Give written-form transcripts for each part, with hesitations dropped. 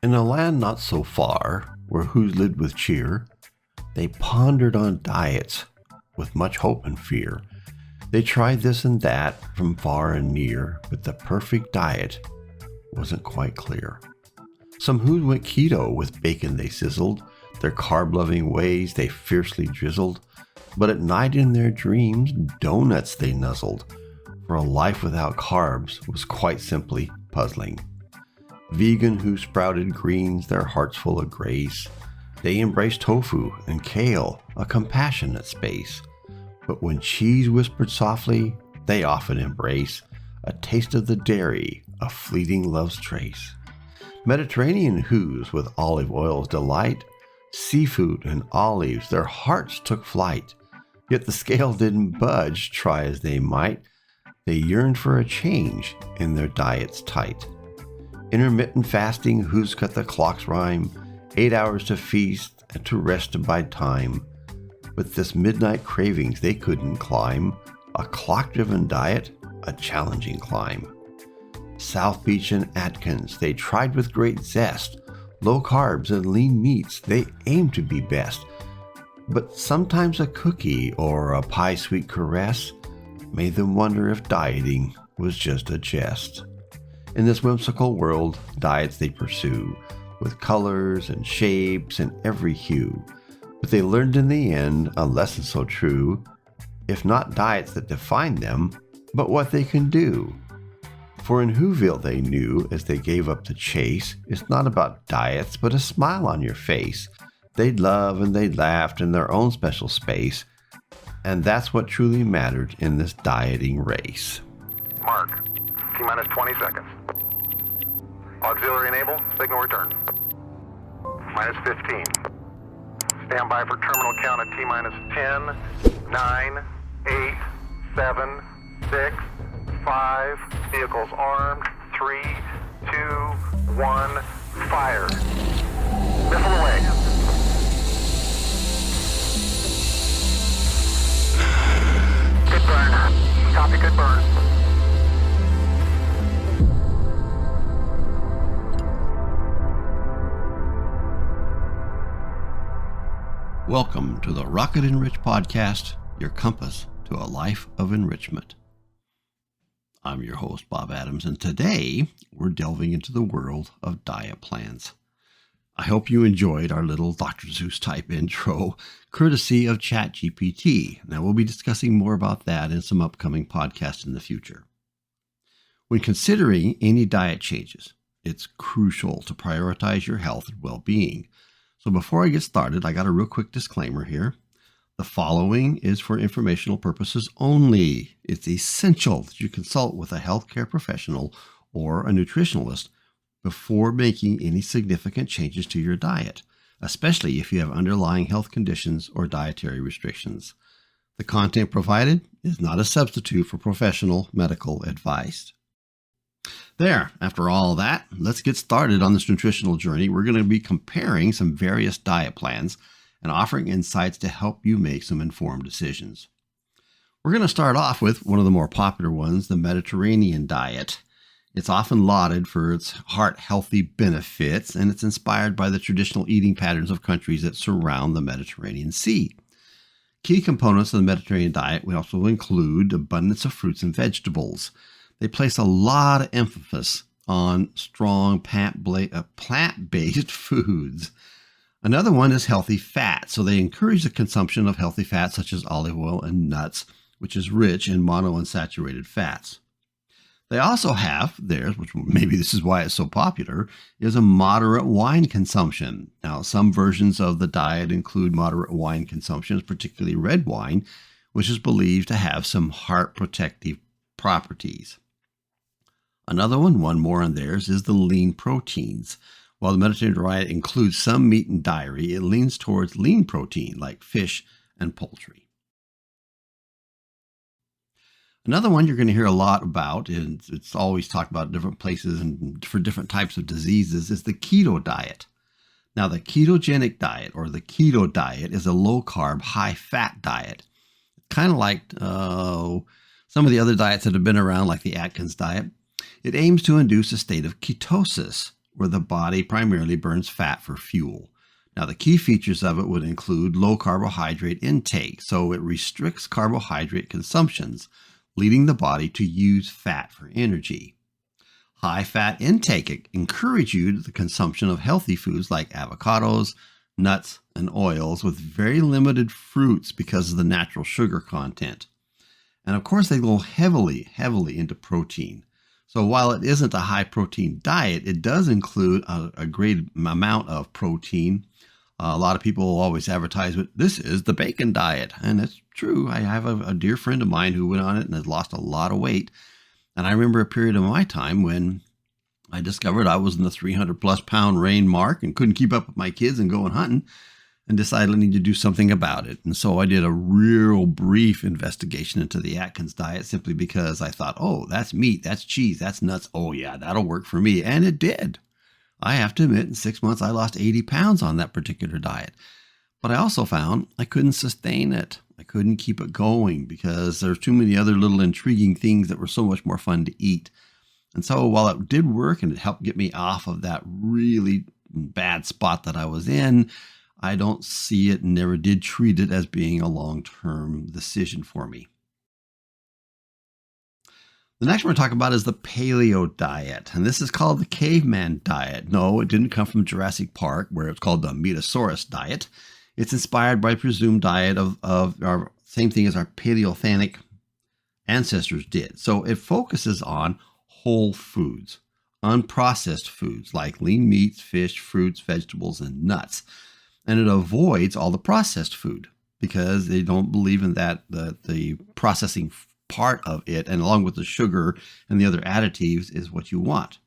In a land not so far, where who's lived with cheer, they pondered on diets with much hope and fear. They tried this and that from far and near, but the perfect diet wasn't quite clear. Some who went keto with bacon they sizzled, their carb-loving ways they fiercely drizzled, but at night in their dreams, donuts they nuzzled, for a life without carbs was quite simply puzzling. Vegan who sprouted greens, their hearts full of grace, they embraced tofu and kale, a compassionate space. But when cheese whispered softly, they often embrace a taste of the dairy, a fleeting love's trace. Mediterranean who's with olive oil's delight, seafood and olives, their hearts took flight. Yet the scale didn't budge, try as they might. They yearned for a change in their diets tight. Intermittent fasting who's cut the clock's rhyme, 8 hours to feast and to rest to bide time. With this midnight cravings they couldn't climb, a clock-driven diet, a challenging climb. South Beach and Atkins, they tried with great zest, low carbs and lean meats, they aimed to be best. But sometimes a cookie or a pie sweet caress made them wonder if dieting was just a jest. In this whimsical world, diets they pursue, with colors and shapes and every hue. But they learned in the end a lesson so true, if not diets that define them, but what they can do. For in Whoville they knew, as they gave up the chase, it's not about diets, but a smile on your face. They'd love and they'd laughed in their own special space, and that's what truly mattered in this dieting race. Mark, T-minus 20 seconds. Auxiliary enable, signal return. Minus 15. Stand by for terminal count at T-minus 10, 9, 8, 7, 6, 5. Vehicles armed. 3, 2, 1. Fire. Missile away. Good burn. Copy, good burn. Welcome to the Rocket Enrich Podcast, your compass to a life of enrichment. I'm your host, Bob Adams, and today we're delving into the world of diet plans. I hope you enjoyed our little Dr. Seuss type intro, courtesy of ChatGPT. Now, we'll be discussing more about that in some upcoming podcasts in the future. When considering any diet changes, it's crucial to prioritize your health and well-being. So before I get started, I got a real quick disclaimer here. The following is for informational purposes only. It's essential that you consult with a healthcare professional or a nutritionalist before making any significant changes to your diet, especially if you have underlying health conditions or dietary restrictions. The content provided is not a substitute for professional medical advice. There, after all that, let's get started on this nutritional journey. We're going to be comparing some various diet plans and offering insights to help you make some informed decisions. We're going to start off with one of the more popular ones, the Mediterranean diet. It's often lauded for its heart-healthy benefits, and it's inspired by the traditional eating patterns of countries that surround the Mediterranean Sea. Key components of the Mediterranean diet will also include abundance of fruits and vegetables. They place a lot of emphasis on strong plant-based foods. Another one is healthy fat. So they encourage the consumption of healthy fats such as olive oil and nuts, which is rich in monounsaturated fats. They also have theirs, which maybe this is why it's so popular, is a moderate wine consumption. Now, some versions of the diet include moderate wine consumption, particularly red wine, which is believed to have some heart protective properties. Another one more on theirs, is the lean proteins. While the Mediterranean diet includes some meat and dairy, it leans towards lean protein like fish and poultry. Another one you're going to hear a lot about, and it's always talked about in different places and for different types of diseases, is the keto diet. Now, the ketogenic diet or the keto diet is a low-carb, high-fat diet. Kind of like some of the other diets that have been around, like the Atkins diet. It aims to induce a state of ketosis, where the body primarily burns fat for fuel. Now, the key features of it would include low carbohydrate intake, so it restricts carbohydrate consumptions, leading the body to use fat for energy. High fat intake encourages you to the consumption of healthy foods like avocados, nuts, and oils with very limited fruits because of the natural sugar content. And of course, they go heavily into protein. So while it isn't a high protein diet, it does include a great amount of protein. A lot of people always advertise it, this is the bacon diet. And it's true. I have a dear friend of mine who went on it and has lost a lot of weight. And I remember a period of my time when I discovered I was in the 300 plus pound range mark and couldn't keep up with my kids and going hunting, and decided I need to do something about it. And so I did a real brief investigation into the Atkins diet simply because I thought, oh, that's meat, that's cheese, that's nuts. Oh yeah, that'll work for me. And it did. I have to admit, in 6 months, I lost 80 pounds on that particular diet. But I also found I couldn't sustain it. I couldn't keep it going because there's too many other little intriguing things that were so much more fun to eat. And so while it did work and it helped get me off of that really bad spot that I was in, I don't see it and never did treat it as being a long-term decision for me. The next one we're talking about is the paleo diet, and this is called the caveman diet. No, it didn't come from Jurassic Park, where it's called the Metasaurus diet. It's inspired by the presumed diet of our same thing as our Paleolithic ancestors did. So it focuses on whole foods, unprocessed foods like lean meats, fish, fruits, vegetables, and nuts. And it avoids all the processed food because they don't believe in that, the processing part of it, and along with the sugar and the other additives, is what you want.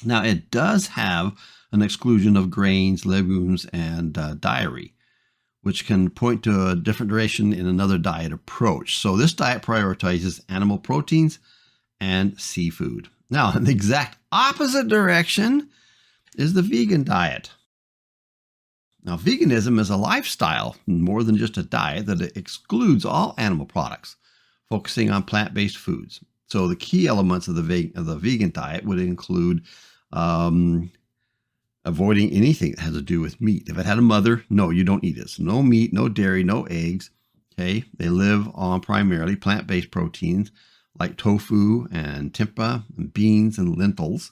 Now, it does have an exclusion of grains, legumes, and dairy, which can point to a different direction in another diet approach. So this diet prioritizes animal proteins and seafood. Now, in the exact opposite direction is the vegan diet. Now, veganism is a lifestyle more than just a diet that excludes all animal products, focusing on plant-based foods. So the key elements of the vegan diet would include avoiding anything that has to do with meat. If it had a mother, no, you don't eat it. So no meat, no dairy, no eggs. Okay, they live on primarily plant-based proteins like tofu and tempeh and beans and lentils.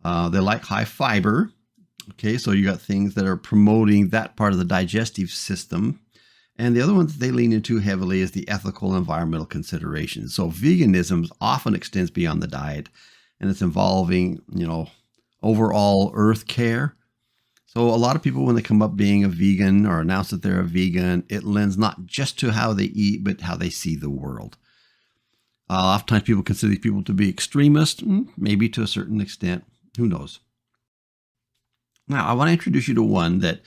They like high fiber. Okay, so you got things that are promoting that part of the digestive system. And the other one that they lean into heavily is the ethical and environmental considerations. So veganism often extends beyond the diet, and it's involving, overall earth care. So a lot of people, when they come up being a vegan or announce that they're a vegan, it lends not just to how they eat, but how they see the world. Oftentimes people consider these people to be extremists, maybe to a certain extent. Who knows? Now, I want to introduce you to one that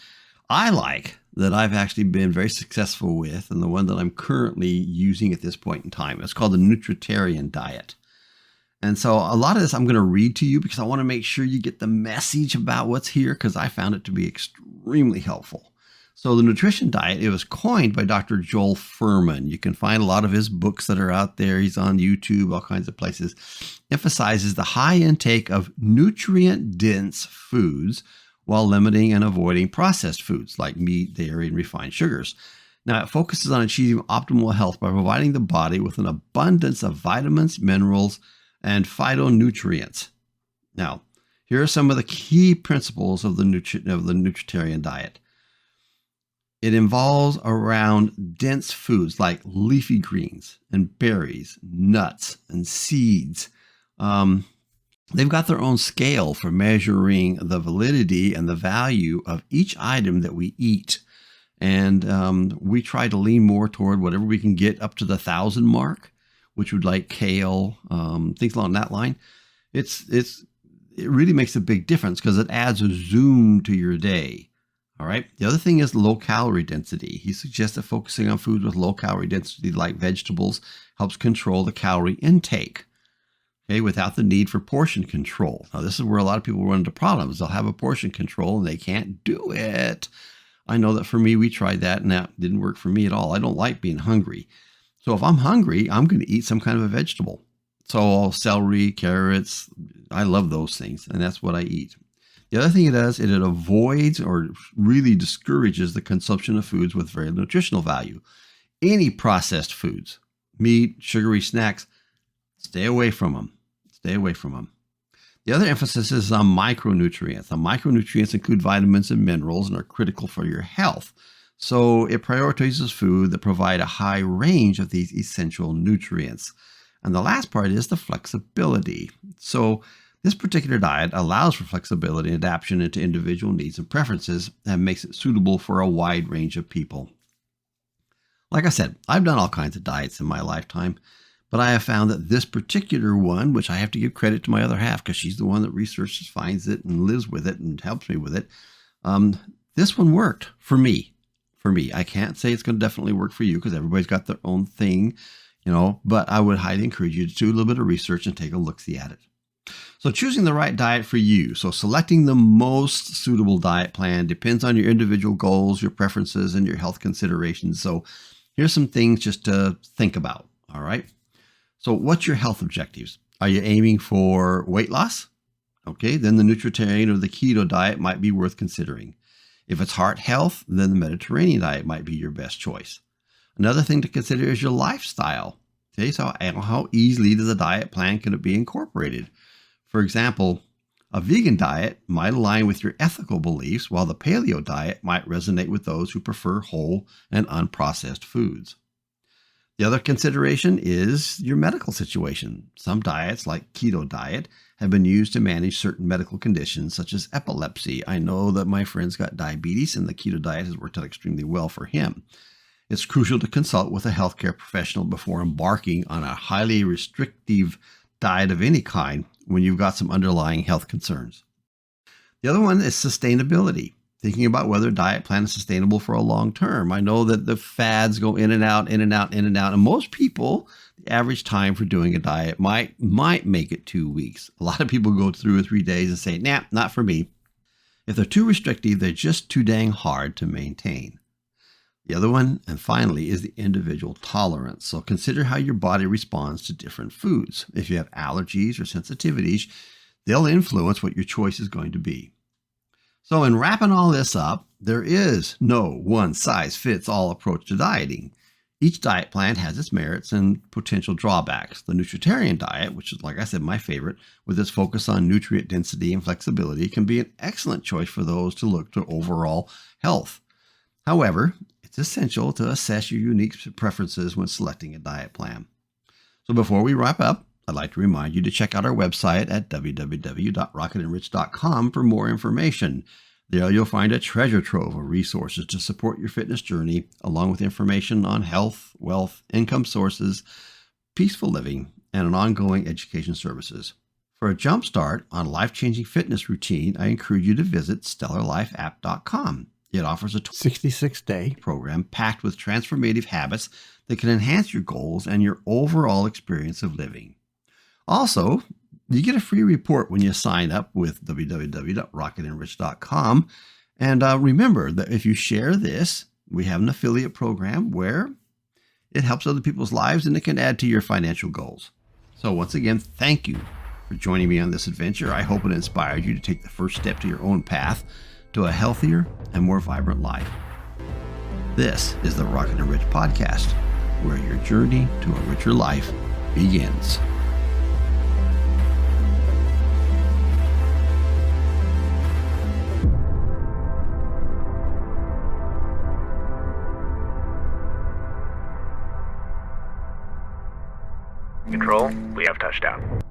I like, that I've actually been very successful with, and the one that I'm currently using at this point in time. It's called the Nutritarian diet. And so a lot of this I'm going to read to you because I want to make sure you get the message about what's here, because I found it to be extremely helpful. So the nutrition diet, it was coined by Dr. Joel Fuhrman. You can find a lot of his books that are out there. He's on YouTube, all kinds of places. Emphasizes the high intake of nutrient-dense foods while limiting and avoiding processed foods like meat, dairy, and refined sugars. Now, it focuses on achieving optimal health by providing the body with an abundance of vitamins, minerals, and phytonutrients. Now, here are some of the key principles of the Nutritarian diet. It involves around dense foods like leafy greens and berries, nuts, and seeds. They've got their own scale for measuring the validity and the value of each item that we eat. And we try to lean more toward whatever we can get up to the 1,000 mark, which would like kale, things along that line. It really makes a big difference because it adds a zoom to your day. All right. The other thing is low calorie density. He suggests that focusing on foods with low calorie density like vegetables helps control the calorie intake, okay, without the need for portion control. Now, this is where a lot of people run into problems. They'll have a portion control and they can't do it. I know that for me, we tried that and that didn't work for me at all. I don't like being hungry. So if I'm hungry, I'm going to eat some kind of a vegetable. So celery, carrots, I love those things, and that's what I eat. The other thing it does, it avoids or really discourages the consumption of foods with very nutritional value. Any processed foods, meat, sugary snacks, stay away from them. Stay away from them. The other emphasis is on micronutrients. The micronutrients include vitamins and minerals and are critical for your health. So it prioritizes food that provide a high range of these essential nutrients. And the last part is the flexibility. So this particular diet allows for flexibility and adaptation into individual needs and preferences and makes it suitable for a wide range of people. Like I said, I've done all kinds of diets in my lifetime, but I have found that this particular one, which I have to give credit to my other half because she's the one that researches, finds it, and lives with it and helps me with it, this one worked for me. I can't say it's going to definitely work for you because everybody's got their own thing, but I would highly encourage you to do a little bit of research and take a look-see at it. So choosing the right diet for you. So selecting the most suitable diet plan depends on your individual goals, your preferences, and your health considerations. So here's some things just to think about. All right. So what's your health objectives? Are you aiming for weight loss? Okay, then the nutritarian or the keto diet might be worth considering. If it's heart health, then the Mediterranean diet might be your best choice. Another thing to consider is your lifestyle. Okay, so how easily does a diet plan can it be incorporated? For example, a vegan diet might align with your ethical beliefs, while the paleo diet might resonate with those who prefer whole and unprocessed foods. The other consideration is your medical situation. Some diets, like keto diet, have been used to manage certain medical conditions such as epilepsy. I know that my friend's got diabetes and the keto diet has worked out extremely well for him. It's crucial to consult with a healthcare professional before embarking on a highly restrictive diet of any kind when you've got some underlying health concerns. The other one is sustainability. Thinking about whether a diet plan is sustainable for a long term. I know that the fads go in and out, and most people, the average time for doing a diet might make it 2 weeks. A lot of people go through 3 days and say, nah, not for me. If they're too restrictive, they're just too dang hard to maintain. The other one, and finally, is the individual tolerance. So consider how your body responds to different foods. If you have allergies or sensitivities, they'll influence what your choice is going to be. So in wrapping all this up, there is no one-size-fits-all approach to dieting. Each diet plan has its merits and potential drawbacks. The nutritarian diet, which is, like I said, my favorite, with its focus on nutrient density and flexibility, can be an excellent choice for those to look to overall health. However, it's essential to assess your unique preferences when selecting a diet plan. So before we wrap up, I'd like to remind you to check out our website at www.rocketenrich.com for more information. There you'll find a treasure trove of resources to support your fitness journey, along with information on health, wealth, income sources, peaceful living, and an ongoing education services. For a jump start on life-changing fitness routine, I encourage you to visit stellarlifeapp.com. It offers a 66-day program packed with transformative habits that can enhance your goals and your overall experience of living. Also, you get a free report when you sign up with www.rocketenrich.com. And remember that if you share this, we have an affiliate program where it helps other people's lives and it can add to your financial goals. So once again, thank you for joining me on this adventure. I hope it inspired you to take the first step to your own path to a healthier and more vibrant life. This is the Rocket Enrich Podcast, where your journey to a richer life begins. Control, we have touchdown.